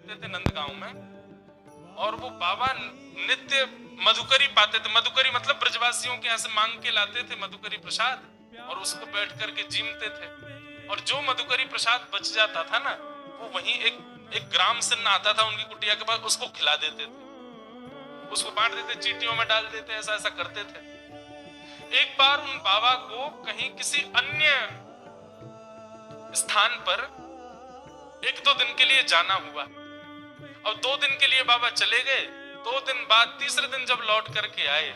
रहते थे नंदगांव में, और वो बाबा नित्य मधुकरी पाते थे। मधुकरी मतलब ब्रजवासियों के यहाँ से मांग के लाते थे मधुकरी प्रसाद, और उसको बैठ करके जीमते थे। और जो मधुकरी प्रसाद बच जाता था ना, वो वहीं एक ग्राम से आता था उनकी कुटिया के पास, उसको खिला देते थे, उसको बांट देते, चीटियों में डाल देते, ऐसा ऐसा करते थे। एक बार उन बाबा को कहीं किसी अन्य स्थान पर 1-2 दिन के लिए जाना हुआ, और 2 दिन के लिए बाबा चले गए। 2 दिन बाद तीसरे दिन जब लौट करके आए,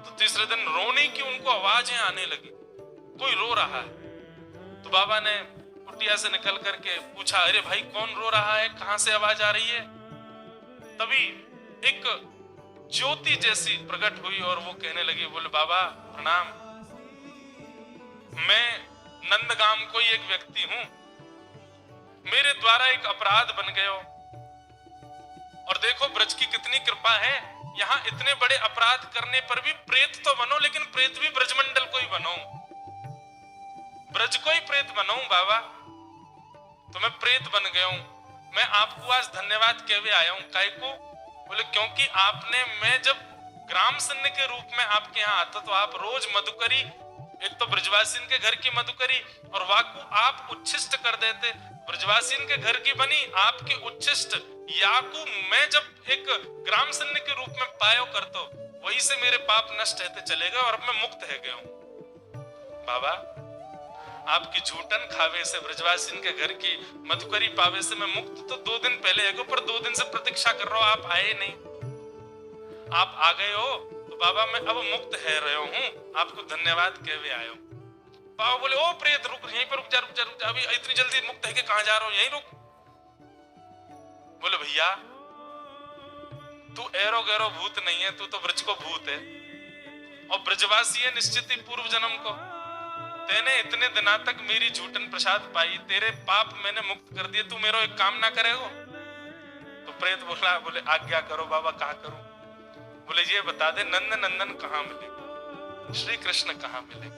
तो तीसरे दिन रोने की उनको आवाजें आने लगी, कोई रो रहा है। तो बाबा ने कुटिया से निकल करके पूछा, अरे भाई कौन रो रहा है, कहां से आवाज आ रही है? तभी एक ज्योति जैसी प्रकट हुई और वो कहने लगी, बोले बाबा प्रणाम, मैं नंदगाम कोई एक व्यक्ति हूं, मेरे द्वारा एक अपराध बन गयो, और देखो ब्रज की कितनी कृपा है, यहाँ इतने बड़े अपराध करने पर भी प्रेत तो बनो, लेकिन प्रेत भी ब्रजमंडल को ही बनो, ब्रज को ही प्रेत बनो बाबा। तो मैं प्रेत बन गया हूं, मैं आपको आज धन्यवाद कहवे आया हूं। काय को? बोले क्योंकि आपने, मैं जब ग्राम सन्य के रूप में आपके यहाँ आता तो आप रोज मधुकरी, एक तो ब्रजवासीन के घर की मधुकरी और वाकु आप उच्छिष्ट कर देते, ब्रजवासीन के घर की बनी आपके उच्छिष्ट याकू मैं जब एक ग्राम सन्य के रूप में पायो करतो, वही से मेरे पाप नष्ट रहते चले गए और मैं मुक्त है गया हूं। बाबा आपकी झूठन खावे से, ब्रजवासीन के घर की मधुकरी पावे से मैं मुक्त तो 2 दिन पहले है, पर 2 दिन से प्रतीक्षा कर रहा हूं, आप आए नहीं। आप आ गए हो तो बाबा मैं अब मुक्त है रहे हूं, आपको धन्यवाद कहवे आयो। बाबा बोले, ओ प्रेत रुक, यहीं पर रुक जा, रुक जा, रुक जा, अभी इतनी जल्दी मुक्त है कि कहां जा रहा हूं, यहीं रुक। बोले भैया तू एरो गैरो भूत नहीं है, तू तो ब्रज को भूत है, और ब्रजवासी है निश्चित ही पूर्व जन्म को। तेने इतने दिना तक मेरी झूठन प्रसाद पाई, तेरे पाप मैंने मुक्त कर दिए, तू मेरा एक काम ना करेगो? तो प्रेत बोला, बोले आज्ञा करो बाबा, कहा करूं? बोले ये बता दे नंद नंदन कहां मिले, श्री कृष्ण कहां मिले?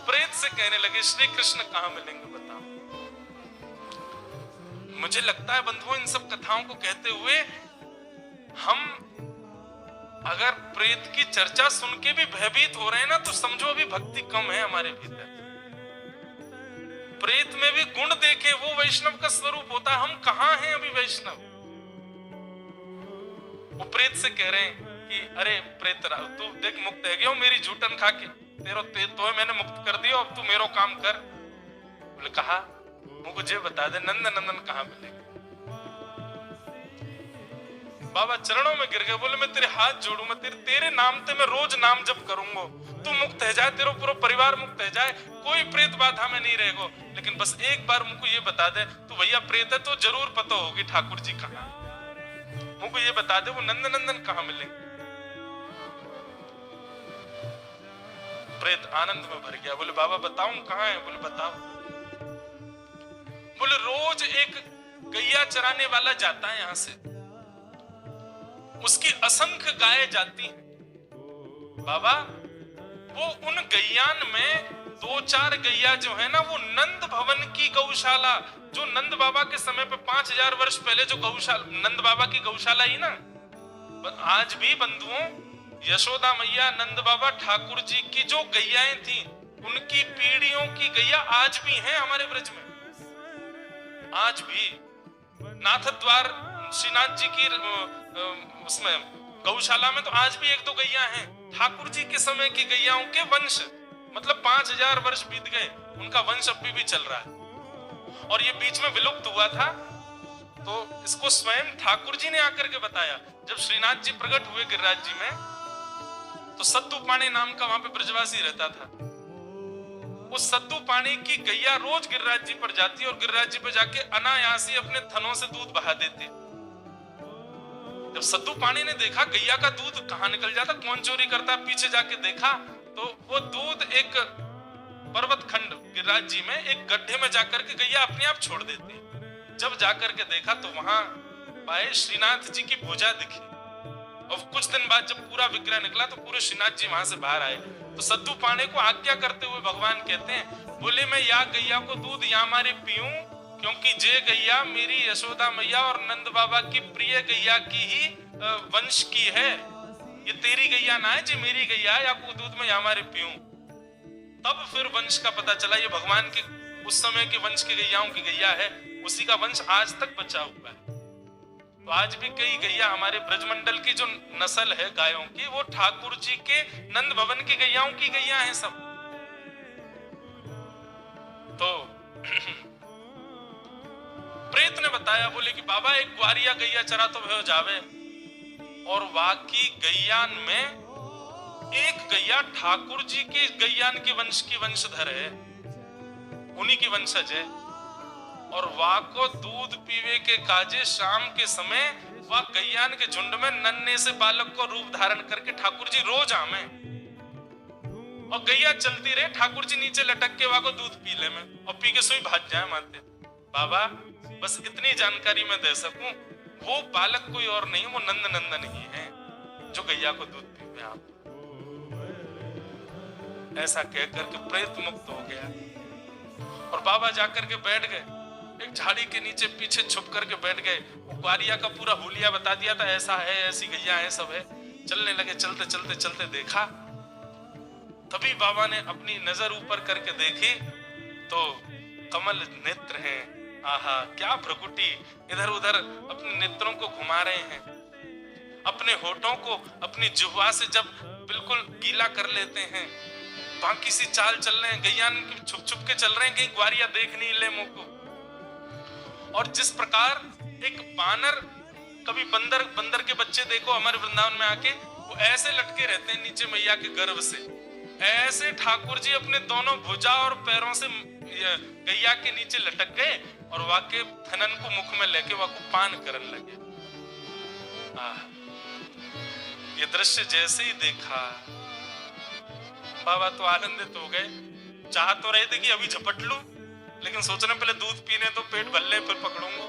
प्रेत से कहने लगे, श्री कृष्ण कहां मिलेंगे बताओ। मुझे लगता है बंधुओं, इन सब कथाओं को कहते हुए हम अगर प्रेत की चर्चा सुन के भी भयभीत हो रहे हैं ना, तो समझो अभी भक्ति कम है हमारे भीतर। प्रेत में भी गुण देखे, वो वैष्णव का स्वरूप होता है, हम कहां हैं अभी वैष्णव। वो प्रेत से कह रहे हैं कि अरे प्रेत तू देख मुक्त है गया, मेरी झूठन खा के तो मैंने मुक्त कर दिया, अब तू मेरो काम कर। बोले कहा, मुझे बता दे नंद नंदन कहां मिलेंगे? बाबा चरणों में गिर गए, बोले मैं तेरे हाथ जोड़ू, मैं तेरे नाम ते मैं रोज नाम जप करूंगा, तू मुक्त है जाए, तेरा पूरा परिवार मुक्त है जाए, कोई प्रेत बाधा में नहीं रहेगो, लेकिन बस एक बार मुझको ये बता दे, तू भैया प्रेत है तो जरूर पता होगी ठाकुर जी कहाँ, मुझको ये बता दे वो नंद नंदन कहाँ मिलेंगे। प्रेत आनंद में भर गया, बोले बाबा बताऊं कहाँ है? बोले बताओ। बोले रोज एक गैया चराने वाला जाता है यहाँ से, उसकी असंख्य गायें जाती हैं बाबा, वो उन गैयान में 2-4 गैया जो है ना, वो नंद भवन की गौशाला, जो नंद बाबा के समय पे 5000 वर्ष पहले जो गौशाला, नंद बाबा की गौशाला ही ना, आज भी बंधुओं यशोदा मैया, नंद बाबा, ठाकुर जी की जो गैयाएं थी, उनकी पीढ़ियों की गैया आज भी हैं हमारे ब्रज में। आज भी नाथ द्वार श्रीनाथ जी की उसमें गौशाला में तो आज भी 1-2 गैया हैं, ठाकुर जी के समय की गैयाओं के वंश, मतलब 5000 वर्ष बीत गए, उनका वंश अभी भी चल रहा है। और ये बीच में विलुप्त हुआ था, तो इसको स्वयं ठाकुर जी ने आकर के बताया। जब श्रीनाथ जी प्रकट हुए गिरिराज जी में, तो सत्तू पाणी नाम का वहां पे ब्रजवासी रहता था, उस सत्तू पाणी की गैया रोज गिरिराज जी पर जाती और गिरिराज जी पर जाके अनायासी अपने थनों से दूध बहा देती। जब सत्तू पाणी ने देखा गैया का दूध कहां निकल जाता, कौन चोरी करता, पीछे जाके देखा तो वो दूध एक पर्वत खंड गिरिराज जी में एक गड्ढे में जाकर के गैया अपने आप छोड़ देती। जब जाकर के देखा तो वहां पाए श्रीनाथ जी की भुजा दिखी, और कुछ दिन बाद जब पूरा विग्रह निकला तो पूरे श्रीनाथ जी वहां से बाहर आए, तो सद्दू पाणे को आज्ञा करते हुए भगवान कहते हैं, बोले मैं या गैया को दूध या मारे पीऊं, क्योंकि जे गैया मेरी यशोदा मैया और नंद बाबा की प्रिय गैया की ही वंश की है, ये तेरी गैया ना है, जी मेरी गैया है, या को दूध में या मारे पीऊं। तब फिर वंश का पता चला, ये भगवान के उस समय के वंश की गैयाओं की गैया है, उसी का वंश आज तक बचा हुआ है। तो आज भी कई गैया हमारे ब्रजमंडल की जो नस्ल है गायों की, वो ठाकुर जी के नंद भवन की गैयाओं की गैया हैं सब। तो प्रेत ने बताया, बोले कि बाबा एक ग्वारिया गैया चरा तो भयो जावे, और बाकी गैयान में एक गैया ठाकुर जी के गैयान के वंश की वंशधर है, उन्हीं की वंशज है, और वा को दूध पीवे के काजे शाम के समय वह गैयान के झुंड में नन्हे से बालक को रूप धारण करके ठाकुर जी रोज आमे, और गैया चलती रहे, ठाकुर जी नीचे लटक के वहां को दूध पी ले में, और पी के सोई भाग जाए माते। बाबा बस इतनी जानकारी मैं दे सकूं, वो बालक कोई और नहीं, वो नंद नंदन ही है जो गैया को दूध पीवे आप। ऐसा कहकर के प्रेत मुक्त हो गया, और बाबा जाकर के बैठ गए एक झाड़ी के नीचे, पीछे छुप करके बैठ गए। ग्वारिया का पूरा हुलिया बता दिया था, ऐसा है, ऐसी गैया है, सब है। चलने लगे, चलते चलते चलते देखा, तभी बाबा ने अपनी नजर ऊपर करके देखी तो कमल नेत्र हैं। आहा क्या भ्रुकुटी, इधर उधर अपने नेत्रों को घुमा रहे हैं, अपने होठों को अपनी जिह्वा से जब बिल्कुल गीला कर लेते हैं, बाकी सी चाल चल रहे हैं, गैया छुप छुप के चल रहे हैं, कहीं ग्वारिया देख नहीं ले मुंह को। और जिस प्रकार एक बानर, कभी बंदर के बच्चे देखो हमारे वृंदावन में आके, वो ऐसे लटके रहते हैं नीचे मैया के गर्भ से, ऐसे ठाकुर जी अपने दोनों भुजा और पैरों से गैया के नीचे लटक गए, और वाके थनन को मुख में लेके वाको पान करने लगे। ये दृश्य जैसे ही देखा, बाबा तो आनंदित हो गए, चाह तो रहे थे कि अभी झपट लूं, लेकिन सोचने पहले दूध पीने तो पेट भल्ले फिर पकड़ूंगा।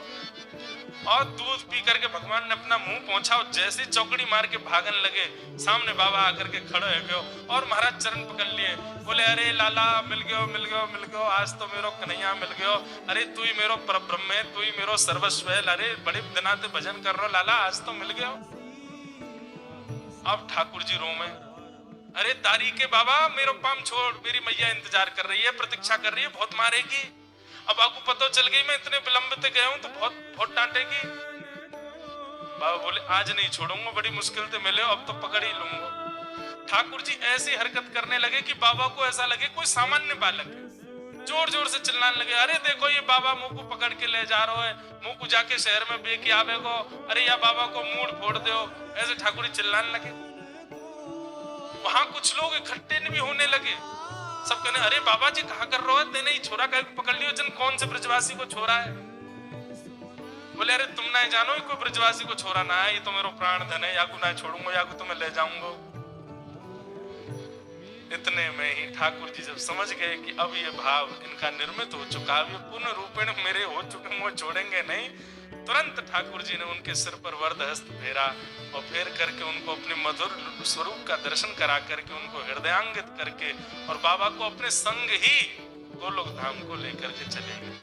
और दूध पी करके भगवान ने अपना मुंह पहुंचा, और जैसे चौकड़ी मार के भागन लगे, सामने बाबा आकर के खड़े हो गए और महाराज चरण पकड़ लिए, बोले अरे लाला मिल गयो मिल गयो मिल गयो, आज तो मेरो कन्हैया मिल गयो, अरे तू ही मेरो परब्रह्म है, तू ही मेरो सर्वस्व है, अरे बड़े दिना ते भजन कर रहा लाला, आज तो मिल गयो। अब ठाकुर जी रो में, अरे तारी के बाबा मेरो पाम छोड़, मेरी मैया इंतजार कर रही है, प्रतीक्षा कर रही है, बहुत मारेगी, अब आपको पता चल गई मैं इतने विलंब से गया हूं तो बहुत डांटेगी। बाबा बोले आज नहीं छोड़ूंगा, बड़ी मुश्किल से मिले, अब तो पकड़ ही लूंगा। ठाकुर जी ऐसी हरकत करने लगे कि बाबा को ऐसा लगे कोई सामान्य बालक है, जोर जोर से चिल्लाने लगे, अरे देखो ये बाबा मुंह को पकड़ के ले जा रहा है, मुंह को जाके शहर में बेके आवे को, अरे या बाबा को मूड फोड़ दो, ऐसे ठाकुर जी चिल्लाने लगे। वहां कुछ लोग इकट्ठे भी होने लगे, सब कहने अरे बाबा जी कहाँ कर रहे हो, तेने ही छोरा का पकड़ लियो, जन कौन से ब्रजवासी को छोरा है। बोले अरे तुम ना जानो कोई ब्रजवासी को छोरा ना है, ये तो मेरा प्राण धन है, या को ना छोड़ूंगा या को तुम्हें ले जाऊंगा। इतने में ही ठाकुर जी जब समझ गए कि अब ये भाव इनका निर्मित हो चुका, ये पूर्ण रूपेण मेरे हो चुके, वो छोड़ेंगे नहीं, तुरंत ठाकुर जी ने उनके सिर पर वरद हस्त फेरा, और फेर करके उनको अपने मधुर स्वरूप का दर्शन करा करके उनको हृदयांगित करके और बाबा को अपने संग ही गोलोक धाम को लेकर के चले गए।